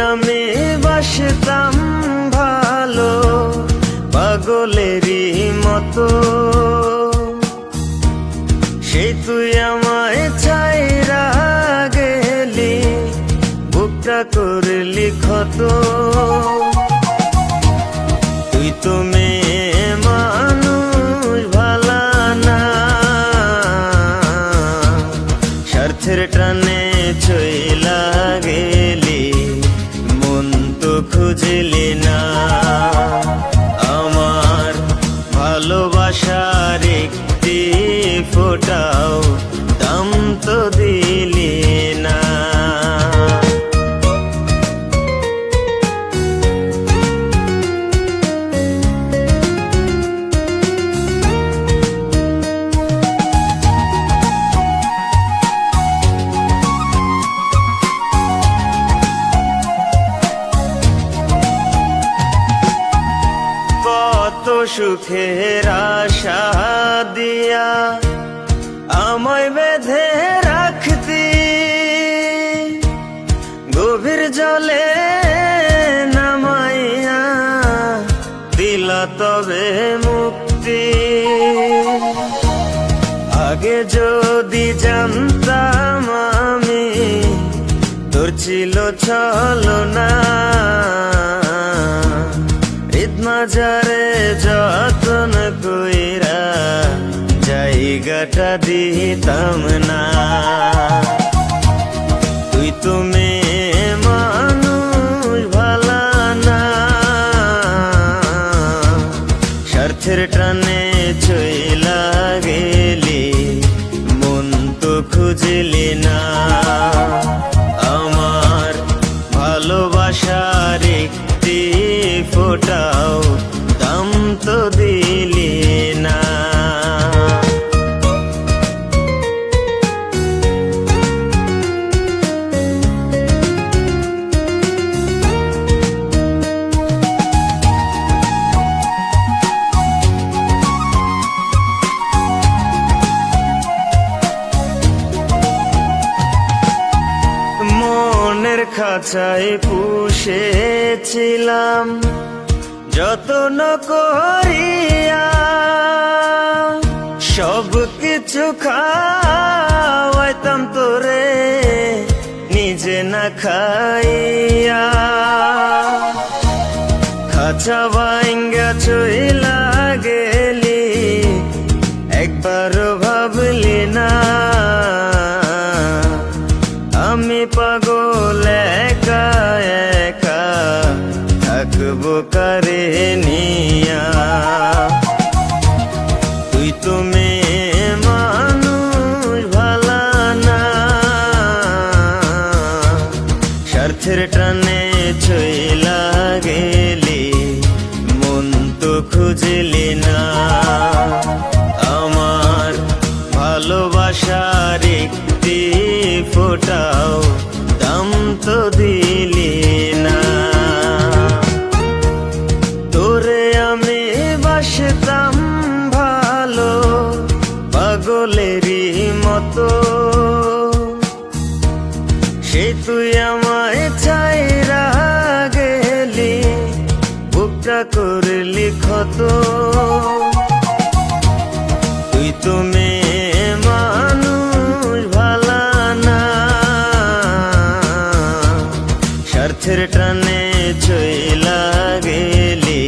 আমি বাসতাম ভালো পাগলেরই মতো, সেই তুই আমায় ছাইরা গেলি, বুকটা করলি ক্ষত। তুই তো মেয়ে মানুষ ভালা না, স্বার্থের টানে চইলা গেলি, মন তো খুঁজলি না। আমার ভালোবাসার একটি ফোঁটাও দাম তো দিলি না। কত সুখের আশা দিয়া আমায় বেঁধে রাখতি, গভীর জলে নামাইয়া দিলা তবে মুক্তি। আগে যদি জানতাম আমি তোর ছিল ছলনা, মাঝারে যতন কইরা জায়গাটা দিতাম না। তুই তো মেয়ে মানুষ ভালা না, স্বার্থের টানে চইলা গেলি, মন তো খুঁজলি না। আমার ভালোবাসার একটি ফোঁটাও দাম তো দিলি না। মনের খাঁচায় পুষেছিলাম যতন করিয়া, সব কিছু খাওয়াইতাম তোরে নিজে না খাইয়া। খাঁচা ভাঙ্গা চইলা গেলি, একবারও ভাবলি না আমি পাগল একা একা থাকবো কারে নিয়া। তুই তো মেয়ে মানুষ ভালা না, স্বার্থের টানে চইলা গেলি, মন তো খুঁজলি না। আমার ভালোবাসার একটি ফোঁটাও দাম তো দিলি না। তোরে আমি বাসতাম ভালো পাগলেরই মতো, সেই তুই আমায় ছাইরা গেলি, বুকটা করলি ক্ষত। তুই তো মেয়ে মানুষ ভালা না, স্বার্থের টানে চইলা গেলি,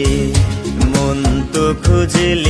মন তো খুঁজলি